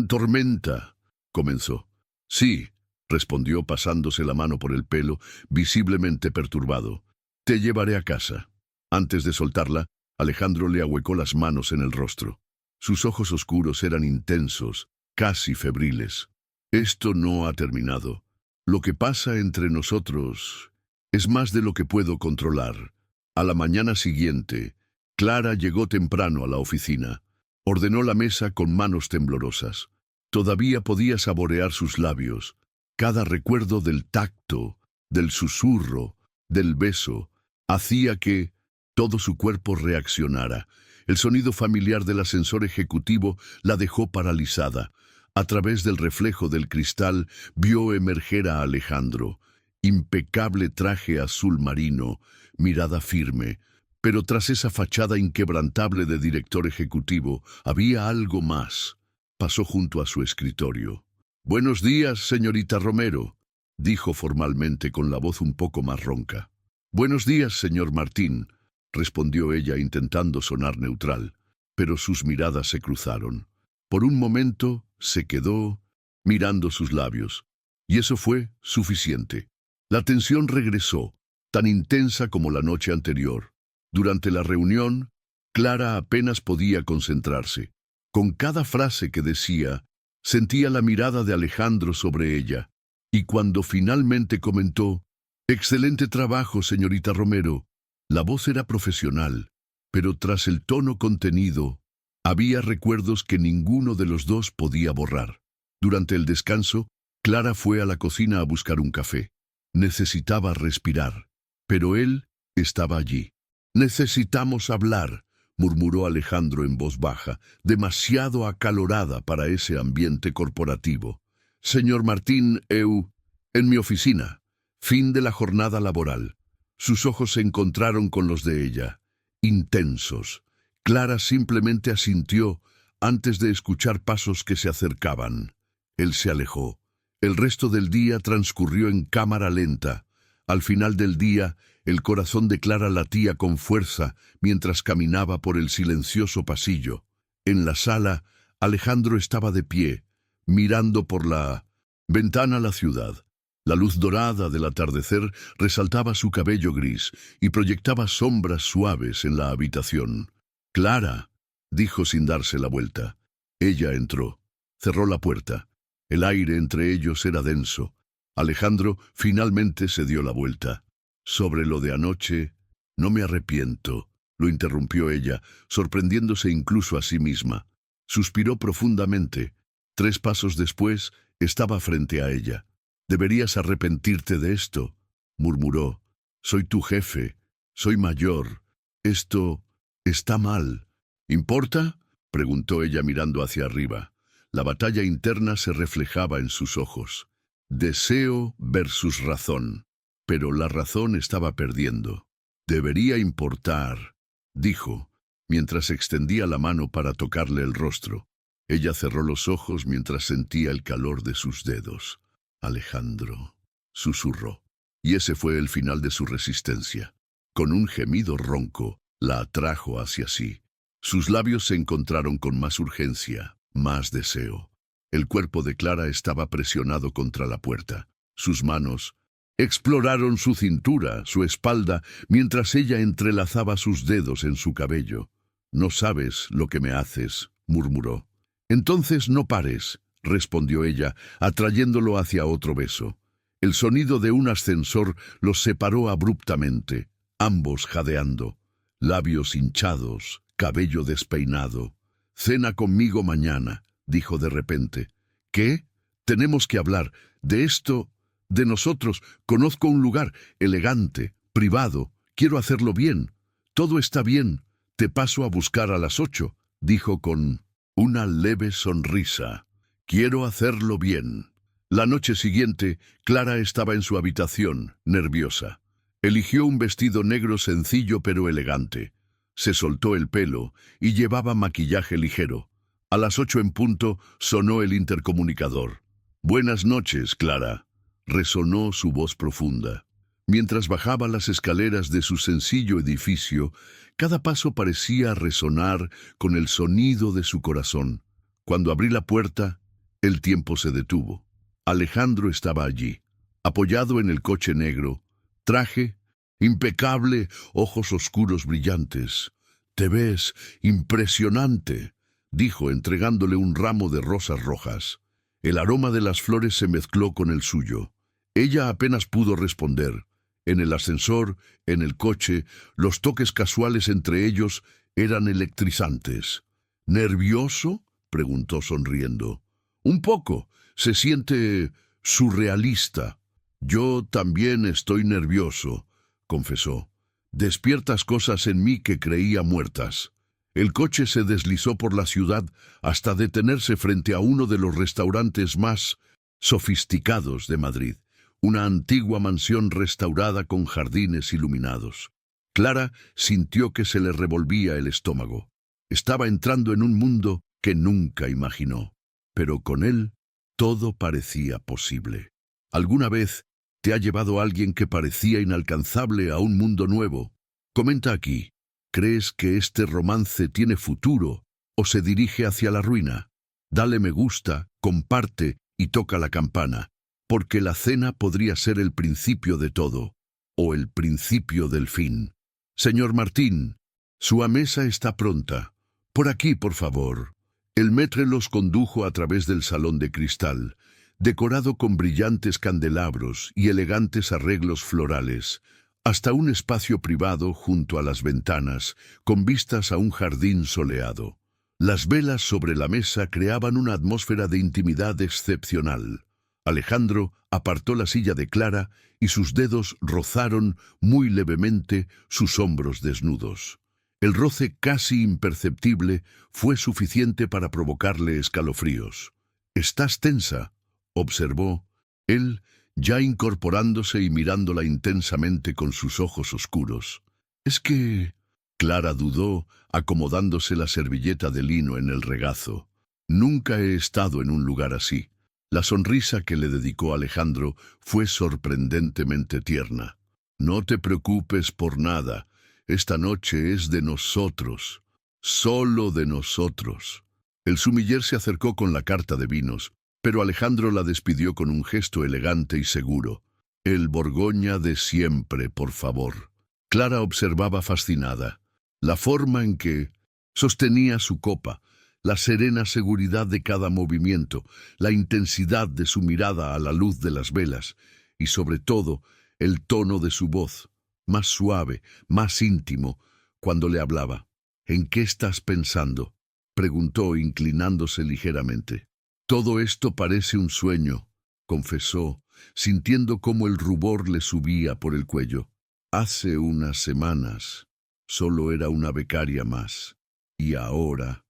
tormenta», comenzó. «Sí», respondió pasándose la mano por el pelo, visiblemente perturbado. «Te llevaré a casa». Antes de soltarla, Alejandro le ahuecó las manos en el rostro. Sus ojos oscuros eran intensos, casi febriles. «Esto no ha terminado. Lo que pasa entre nosotros es más de lo que puedo controlar». A la mañana siguiente, Clara llegó temprano a la oficina. Ordenó la mesa con manos temblorosas. Todavía podía saborear sus labios. Cada recuerdo del tacto, del susurro, del beso, hacía que todo su cuerpo reaccionara. El sonido familiar del ascensor ejecutivo la dejó paralizada. A través del reflejo del cristal vio emerger a Alejandro. Impecable traje azul marino, mirada firme, pero tras esa fachada inquebrantable de director ejecutivo había algo más. Pasó junto a su escritorio. «Buenos días, señorita Romero», dijo formalmente con la voz un poco más ronca. «Buenos días, señor Martín», respondió ella intentando sonar neutral, pero sus miradas se cruzaron. Por un momento se quedó mirando sus labios, y eso fue suficiente. La tensión regresó, tan intensa como la noche anterior. Durante la reunión, Clara apenas podía concentrarse. Con cada frase que decía, sentía la mirada de Alejandro sobre ella, y cuando finalmente comentó, «Excelente trabajo, señorita Romero», la voz era profesional, pero tras el tono contenido, había recuerdos que ninguno de los dos podía borrar. Durante el descanso, Clara fue a la cocina a buscar un café. Necesitaba respirar, pero él estaba allí. «Necesitamos hablar», murmuró Alejandro en voz baja, demasiado acalorada para ese ambiente corporativo. «Señor Martín, en mi oficina. Fin de la jornada laboral». Sus ojos se encontraron con los de ella, intensos. Clara simplemente asintió antes de escuchar pasos que se acercaban. Él se alejó. El resto del día transcurrió en cámara lenta. Al final del día, el corazón de Clara latía con fuerza mientras caminaba por el silencioso pasillo. En la sala, Alejandro estaba de pie, mirando por la ventana a la ciudad. La luz dorada del atardecer resaltaba su cabello gris y proyectaba sombras suaves en la habitación. «Clara», dijo sin darse la vuelta. Ella entró. Cerró la puerta. El aire entre ellos era denso. Alejandro finalmente se dio la vuelta. «Sobre lo de anoche, no me arrepiento», lo interrumpió ella, sorprendiéndose incluso a sí misma. Suspiró profundamente. 3 pasos después, estaba frente a ella. «Deberías arrepentirte de esto», murmuró. «Soy tu jefe. Soy mayor. Esto está mal». «¿Importa?», preguntó ella mirando hacia arriba. La batalla interna se reflejaba en sus ojos. Deseo versus razón. Pero la razón estaba perdiendo. «Debería importar», dijo, mientras extendía la mano para tocarle el rostro. Ella cerró los ojos mientras sentía el calor de sus dedos. «Alejandro», susurró, y ese fue el final de su resistencia. Con un gemido ronco, la atrajo hacia sí. Sus labios se encontraron con más urgencia, más deseo. El cuerpo de Clara estaba presionado contra la puerta. Sus manos exploraron su cintura, su espalda, mientras ella entrelazaba sus dedos en su cabello. «No sabes lo que me haces», murmuró. «Entonces no pares», respondió ella, atrayéndolo hacia otro beso. El sonido de un ascensor los separó abruptamente, ambos jadeando, labios hinchados, cabello despeinado. «Cena conmigo mañana», dijo de repente. «¿Qué? Tenemos que hablar de esto, de nosotros. Conozco un lugar elegante, privado. Quiero hacerlo bien. Todo está bien. Te paso a buscar a las 8», dijo con una leve sonrisa. «Quiero hacerlo bien». La noche siguiente, Clara estaba en su habitación, nerviosa. Eligió un vestido negro sencillo pero elegante. Se soltó el pelo y llevaba maquillaje ligero. A las 8 en punto sonó el intercomunicador. «Buenas noches, Clara», resonó su voz profunda. Mientras bajaba las escaleras de su sencillo edificio, cada paso parecía resonar con el sonido de su corazón. Cuando abrí la puerta, el tiempo se detuvo. Alejandro estaba allí, apoyado en el coche negro, traje impecable, ojos oscuros brillantes. «Te ves impresionante», dijo entregándole un ramo de rosas rojas. El aroma de las flores se mezcló con el suyo. Ella apenas pudo responder. En el ascensor, en el coche, los toques casuales entre ellos eran electrizantes. «¿Nervioso?», preguntó sonriendo. «Un poco. Se siente surrealista». «Yo también estoy nervioso», confesó. «Despiertas cosas en mí que creía muertas». El coche se deslizó por la ciudad hasta detenerse frente a uno de los restaurantes más sofisticados de Madrid, una antigua mansión restaurada con jardines iluminados. Clara sintió que se le revolvía el estómago. Estaba entrando en un mundo que nunca imaginó, pero con él todo parecía posible. ¿Alguna vez te ha llevado alguien que parecía inalcanzable a un mundo nuevo? Comenta aquí. ¿Crees que este romance tiene futuro o se dirige hacia la ruina? Dale me gusta, comparte y toca la campana, porque la cena podría ser el principio de todo, o el principio del fin. Señor Martín, su mesa está pronta. Por aquí, por favor. El maître los condujo a través del salón de cristal, decorado con brillantes candelabros y elegantes arreglos florales, hasta un espacio privado junto a las ventanas, con vistas a un jardín soleado. Las velas sobre la mesa creaban una atmósfera de intimidad excepcional. Alejandro apartó la silla de Clara y sus dedos rozaron muy levemente sus hombros desnudos. El roce casi imperceptible fue suficiente para provocarle escalofríos. «¿Estás tensa?», observó él, ya incorporándose y mirándola intensamente con sus ojos oscuros. «Es que...» Clara dudó, acomodándose la servilleta de lino en el regazo. «Nunca he estado en un lugar así». La sonrisa que le dedicó Alejandro fue sorprendentemente tierna. «No te preocupes por nada. Esta noche es de nosotros. Solo de nosotros». El sumiller se acercó con la carta de vinos, pero Alejandro la despidió con un gesto elegante y seguro. «El Borgoña de siempre, por favor». Clara observaba fascinada la forma en que sostenía su copa, la serena seguridad de cada movimiento, la intensidad de su mirada a la luz de las velas y, sobre todo, el tono de su voz, más suave, más íntimo, cuando le hablaba. «¿En qué estás pensando?», preguntó, inclinándose ligeramente. «Todo esto parece un sueño», confesó, sintiendo cómo el rubor le subía por el cuello. «Hace unas semanas solo era una becaria más, y ahora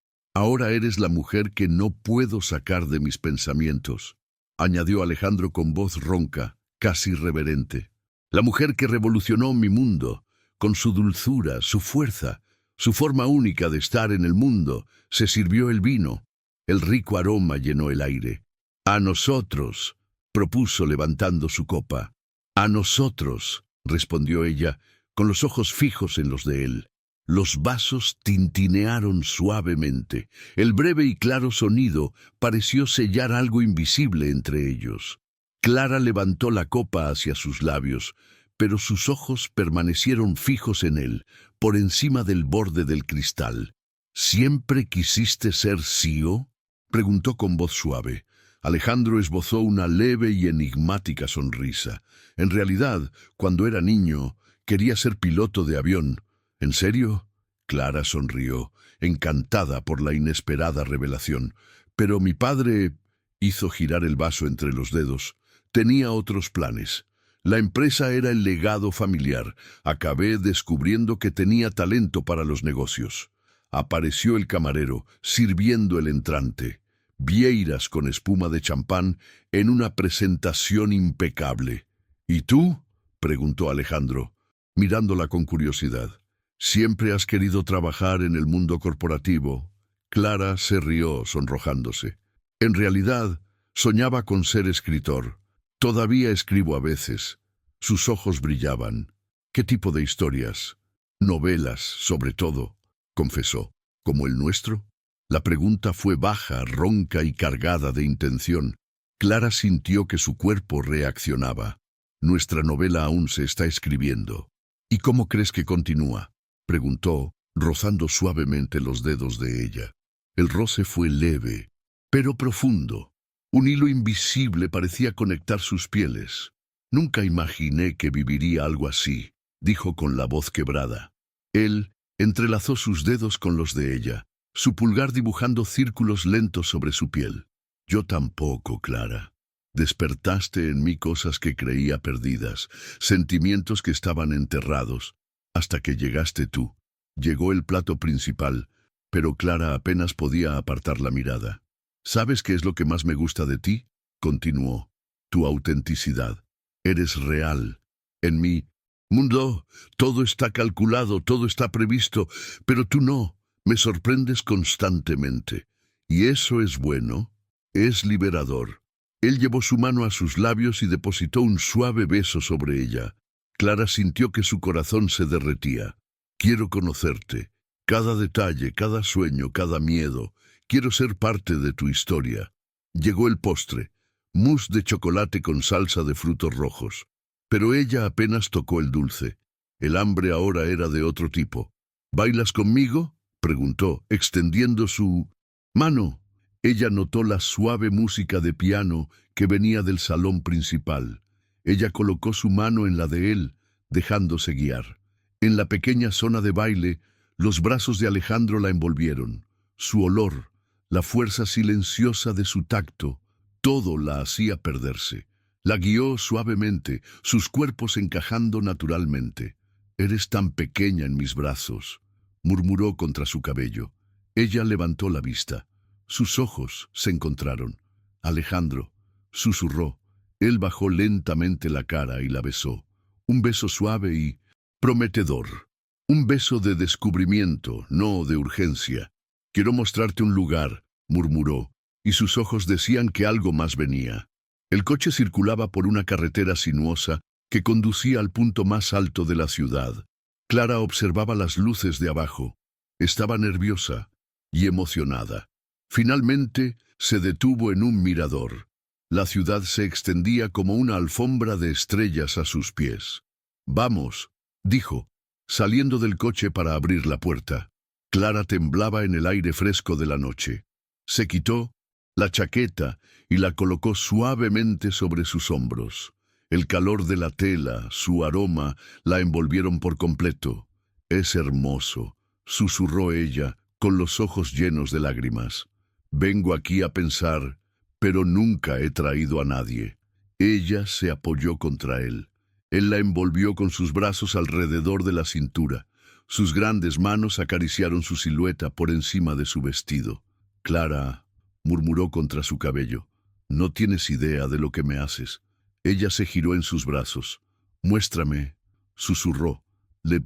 eres la mujer que no puedo sacar de mis pensamientos», añadió Alejandro con voz ronca, casi reverente. «La mujer que revolucionó mi mundo, con su dulzura, su fuerza, su forma única de estar en el mundo, se sirvió el vino. El rico aroma llenó el aire. «A nosotros», propuso levantando su copa. «A nosotros», respondió ella, con los ojos fijos en los de él. Los vasos tintinearon suavemente. El breve y claro sonido pareció sellar algo invisible entre ellos. Clara levantó la copa hacia sus labios, pero sus ojos permanecieron fijos en él, por encima del borde del cristal. «¿Siempre quisiste ser Sio?», preguntó con voz suave. Alejandro esbozó una leve y enigmática sonrisa. En realidad, cuando era niño, quería ser piloto de avión. «¿En serio?». Clara sonrió, encantada por la inesperada revelación. «Pero mi padre...» hizo girar el vaso entre los dedos. «Tenía otros planes. La empresa era el legado familiar. Acabé descubriendo que tenía talento para los negocios». Apareció el camarero, sirviendo el entrante. Vieiras con espuma de champán en una presentación impecable. «¿Y tú?», preguntó Alejandro, mirándola con curiosidad. «¿Siempre has querido trabajar en el mundo corporativo?». Clara se rió, sonrojándose. «En realidad, soñaba con ser escritor. Todavía escribo a veces». Sus ojos brillaban. «¿Qué tipo de historias?». «Novelas, sobre todo», confesó. «¿Como el nuestro?». La pregunta fue baja, ronca y cargada de intención. Clara sintió que su cuerpo reaccionaba. «Nuestra novela aún se está escribiendo». «¿Y cómo crees que continúa?», preguntó, rozando suavemente los dedos de ella. El roce fue leve, pero profundo. Un hilo invisible parecía conectar sus pieles. «Nunca imaginé que viviría algo así», dijo con la voz quebrada. Él entrelazó sus dedos con los de ella, su pulgar dibujando círculos lentos sobre su piel. «Yo tampoco, Clara. Despertaste en mí cosas que creía perdidas, sentimientos que estaban enterrados, hasta que llegaste tú». Llegó el plato principal, pero Clara apenas podía apartar la mirada. «¿Sabes qué es lo que más me gusta de ti?», continuó. «Tu autenticidad. Eres real. En mi mundo todo está calculado, todo está previsto, pero tú no. Me sorprendes constantemente. Y eso es bueno, es liberador». Él llevó su mano a sus labios y depositó un suave beso sobre ella. Clara sintió que su corazón se derretía. Quiero conocerte. Cada detalle, cada sueño, cada miedo. Quiero ser parte de tu historia. Llegó el postre, mousse de chocolate con salsa de frutos rojos. Pero ella apenas tocó el dulce. El hambre ahora era de otro tipo. ¿Bailas conmigo?, preguntó, extendiendo su mano. Ella notó la suave música de piano que venía del salón principal. Ella colocó su mano en la de él, dejándose guiar. En la pequeña zona de baile, los brazos de Alejandro la envolvieron. Su olor, la fuerza silenciosa de su tacto, todo la hacía perderse. La guió suavemente, sus cuerpos encajando naturalmente. «Eres tan pequeña en mis brazos», murmuró contra su cabello. Ella levantó la vista. Sus ojos se encontraron. «Alejandro», susurró. Él bajó lentamente la cara y la besó. Un beso suave y prometedor. Un beso de descubrimiento, no de urgencia. «Quiero mostrarte un lugar», murmuró, y sus ojos decían que algo más venía. El coche circulaba por una carretera sinuosa que conducía al punto más alto de la ciudad. Clara observaba las luces de abajo. Estaba nerviosa y emocionada. Finalmente se detuvo en un mirador. La ciudad se extendía como una alfombra de estrellas a sus pies. «Vamos», dijo, saliendo del coche para abrir la puerta. Clara temblaba en el aire fresco de la noche. Se quitó la chaqueta y la colocó suavemente sobre sus hombros. El calor de la tela, su aroma, la envolvieron por completo. «Es hermoso», susurró ella, con los ojos llenos de lágrimas. «Vengo aquí a pensar, pero nunca he traído a nadie». Ella se apoyó contra él. Él la envolvió con sus brazos alrededor de la cintura. Sus grandes manos acariciaron su silueta por encima de su vestido. «Clara», murmuró contra su cabello, «no tienes idea de lo que me haces». Ella se giró en sus brazos. «Muéstrame», susurró. Le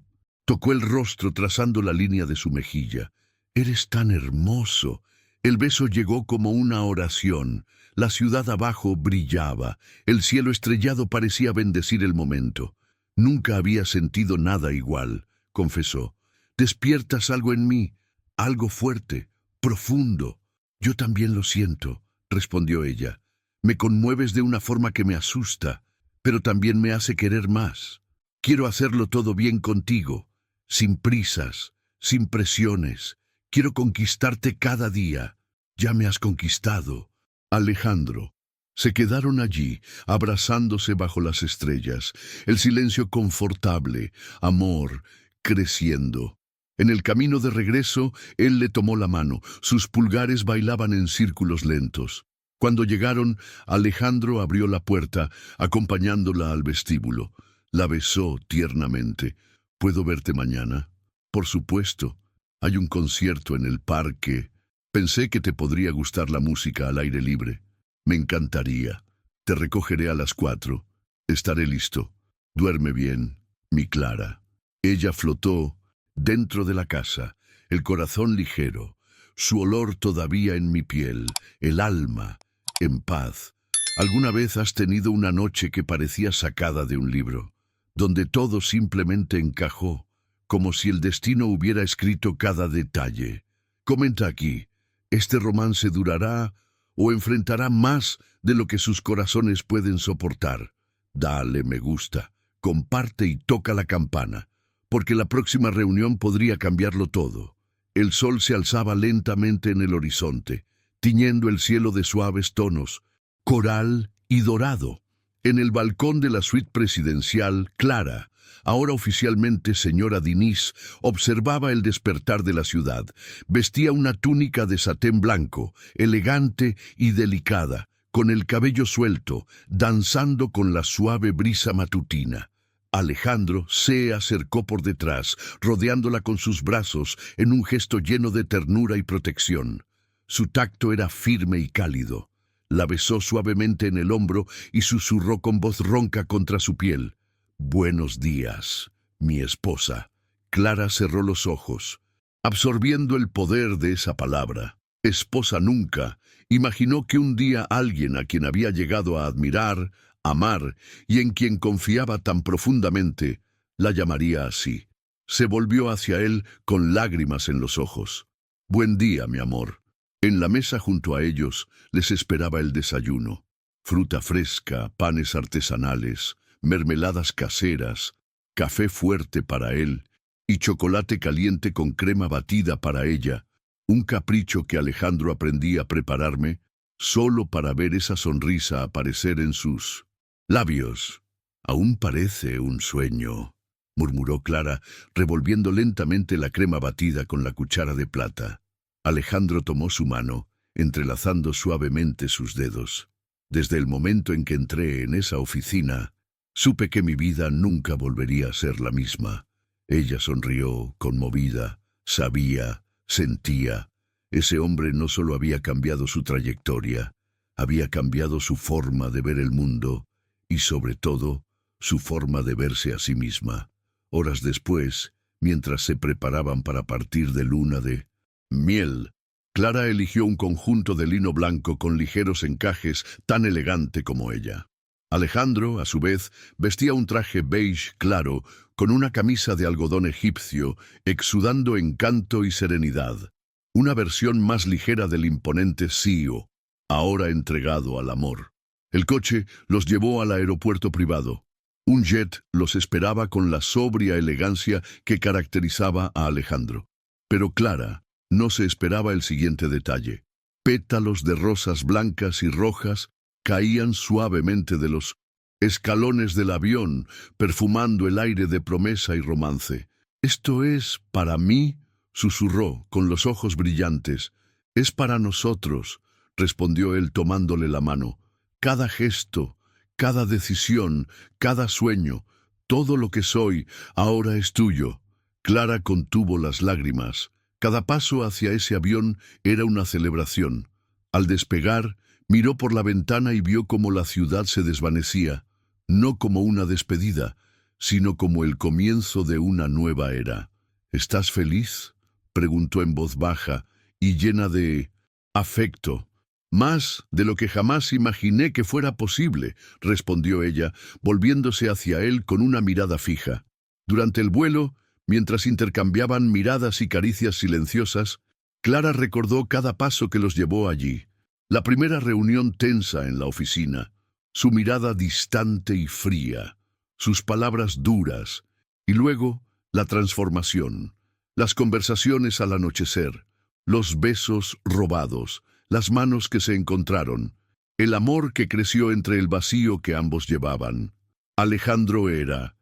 tocó el rostro trazando la línea de su mejilla. «Eres tan hermoso». El beso llegó como una oración. La ciudad abajo brillaba. El cielo estrellado parecía bendecir el momento. «Nunca había sentido nada igual», confesó. «Despiertas algo en mí, algo fuerte, profundo». «Yo también lo siento», respondió ella. «Me conmueves de una forma que me asusta, pero también me hace querer más. Quiero hacerlo todo bien contigo, sin prisas, sin presiones. Quiero conquistarte cada día». «Ya me has conquistado, Alejandro». Se quedaron allí, abrazándose bajo las estrellas, el silencio confortable, amor creciendo. En el camino de regreso, él le tomó la mano, sus pulgares bailaban en círculos lentos. Cuando llegaron, Alejandro abrió la puerta, acompañándola al vestíbulo. La besó tiernamente. «¿Puedo verte mañana?» «Por supuesto. Hay un concierto en el parque. Pensé que te podría gustar la música al aire libre». «Me encantaría. Te recogeré a las 4. Estaré listo. Duerme bien, mi Clara». Ella flotó dentro de la casa, el corazón ligero, su olor todavía en mi piel, el alma en paz. ¿Alguna vez has tenido una noche que parecía sacada de un libro, donde todo simplemente encajó, como si el destino hubiera escrito cada detalle? Comenta aquí, ¿este romance durará o enfrentará más de lo que sus corazones pueden soportar? Dale me gusta, comparte y toca la campana, porque la próxima reunión podría cambiarlo todo. El sol se alzaba lentamente en el horizonte, tiñendo el cielo de suaves tonos, coral y dorado. En el balcón de la suite presidencial, Clara, ahora oficialmente señora Diniz, observaba el despertar de la ciudad. Vestía una túnica de satén blanco, elegante y delicada, con el cabello suelto, danzando con la suave brisa matutina. Alejandro se acercó por detrás, rodeándola con sus brazos en un gesto lleno de ternura y protección. Su tacto era firme y cálido. La besó suavemente en el hombro y susurró con voz ronca contra su piel. «Buenos días, mi esposa». Clara cerró los ojos, absorbiendo el poder de esa palabra. Esposa nunca. Imaginó que un día alguien a quien había llegado a admirar, amar y en quien confiaba tan profundamente, la llamaría así. Se volvió hacia él con lágrimas en los ojos. «Buen día, mi amor». En la mesa junto a ellos les esperaba el desayuno. Fruta fresca, panes artesanales, mermeladas caseras, café fuerte para él y chocolate caliente con crema batida para ella, un capricho que Alejandro aprendí a prepararme solo para ver esa sonrisa aparecer en sus labios. «Aún parece un sueño», murmuró Clara, revolviendo lentamente la crema batida con la cuchara de plata. Alejandro tomó su mano, entrelazando suavemente sus dedos. «Desde el momento en que entré en esa oficina, supe que mi vida nunca volvería a ser la misma». Ella sonrió, conmovida, sabía, sentía. Ese hombre no solo había cambiado su trayectoria, había cambiado su forma de ver el mundo y, sobre todo, su forma de verse a sí misma. Horas después, mientras se preparaban para partir de luna de miel, Clara eligió un conjunto de lino blanco con ligeros encajes tan elegante como ella. Alejandro, a su vez, vestía un traje beige claro con una camisa de algodón egipcio, exudando encanto y serenidad. Una versión más ligera del imponente CEO, ahora entregado al amor. El coche los llevó al aeropuerto privado. Un jet los esperaba con la sobria elegancia que caracterizaba a Alejandro. Pero Clara no se esperaba el siguiente detalle. Pétalos de rosas blancas y rojas caían suavemente de los escalones del avión, perfumando el aire de promesa y romance. «Esto es para mí», susurró, con los ojos brillantes. «Es para nosotros», respondió él tomándole la mano. «Cada gesto, cada decisión, cada sueño, todo lo que soy, ahora es tuyo». Clara contuvo las lágrimas. Cada paso hacia ese avión era una celebración. Al despegar, miró por la ventana y vio cómo la ciudad se desvanecía, no como una despedida, sino como el comienzo de una nueva era. «¿Estás feliz?», preguntó en voz baja y llena de afecto. «Más de lo que jamás imaginé que fuera posible», respondió ella, volviéndose hacia él con una mirada fija. Durante el vuelo, mientras intercambiaban miradas y caricias silenciosas, Clara recordó cada paso que los llevó allí. La primera reunión tensa en la oficina, su mirada distante y fría, sus palabras duras, y luego la transformación, las conversaciones al anochecer, los besos robados, las manos que se encontraron, el amor que creció entre el vacío que ambos llevaban. Alejandro era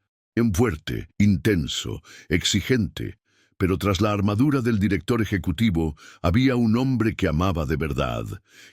fuerte, intenso, exigente, pero tras la armadura del director ejecutivo había un hombre que amaba de verdad,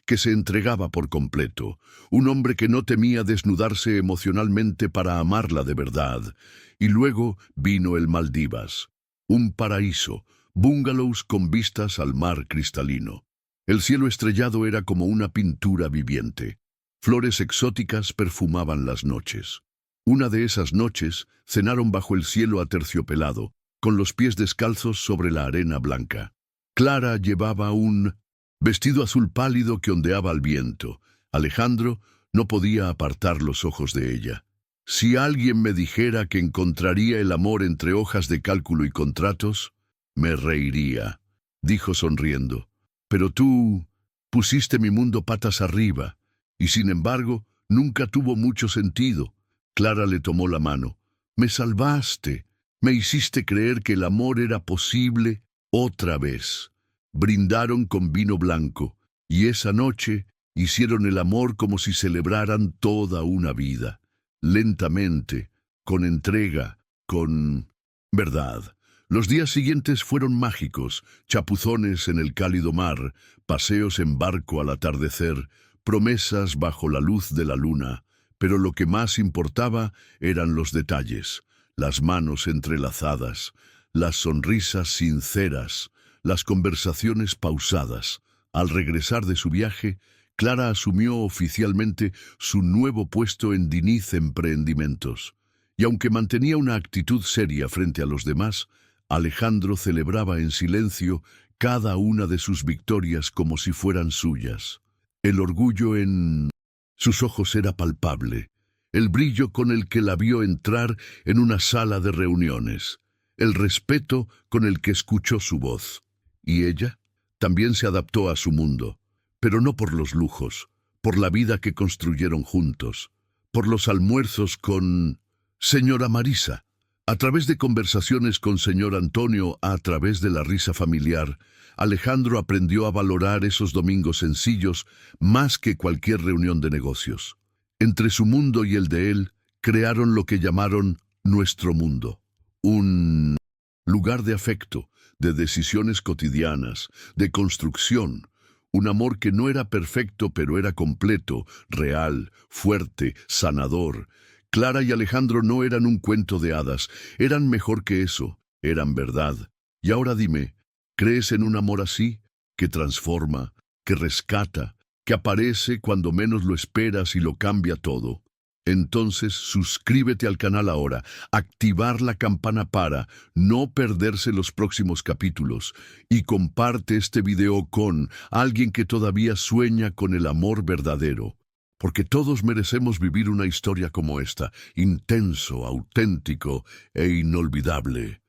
que se entregaba por completo, un hombre que no temía desnudarse emocionalmente para amarla de verdad. Y luego vino el Maldivas, un paraíso, bungalows con vistas al mar cristalino. El cielo estrellado era como una pintura viviente. Flores exóticas perfumaban las noches. Una de esas noches cenaron bajo el cielo aterciopelado, con los pies descalzos sobre la arena blanca. Clara llevaba un vestido azul pálido que ondeaba al viento. Alejandro no podía apartar los ojos de ella. «Si alguien me dijera que encontraría el amor entre hojas de cálculo y contratos, me reiría», dijo sonriendo. «Pero tú pusiste mi mundo patas arriba, y sin embargo nunca tuvo mucho sentido». Clara le tomó la mano. «Me salvaste, me hiciste creer que el amor era posible otra vez». Brindaron con vino blanco, y esa noche hicieron el amor como si celebraran toda una vida. Lentamente, con entrega, con verdad. Los días siguientes fueron mágicos, chapuzones en el cálido mar, paseos en barco al atardecer, promesas bajo la luz de la luna. Pero lo que más importaba eran los detalles, las manos entrelazadas, las sonrisas sinceras, las conversaciones pausadas. Al regresar de su viaje, Clara asumió oficialmente su nuevo puesto en Diniz Emprendimientos. Y aunque mantenía una actitud seria frente a los demás, Alejandro celebraba en silencio cada una de sus victorias como si fueran suyas. El orgullo en sus ojos era palpable, el brillo con el que la vio entrar en una sala de reuniones, el respeto con el que escuchó su voz. Y ella también se adaptó a su mundo, pero no por los lujos, por la vida que construyeron juntos, por los almuerzos con señora Marisa. A través de conversaciones con señor Antonio, a través de la risa familiar, Alejandro aprendió a valorar esos domingos sencillos más que cualquier reunión de negocios. Entre su mundo y el de él, crearon lo que llamaron nuestro mundo. Un lugar de afecto, de decisiones cotidianas, de construcción. Un amor que no era perfecto, pero era completo, real, fuerte, sanador. Clara y Alejandro no eran un cuento de hadas, eran mejor que eso, eran verdad. Y ahora dime, ¿crees en un amor así, que transforma, que rescata, que aparece cuando menos lo esperas y lo cambia todo? Entonces suscríbete al canal ahora, activar la campana para no perderse los próximos capítulos y comparte este video con alguien que todavía sueña con el amor verdadero. Porque todos merecemos vivir una historia como esta, intenso, auténtico e inolvidable.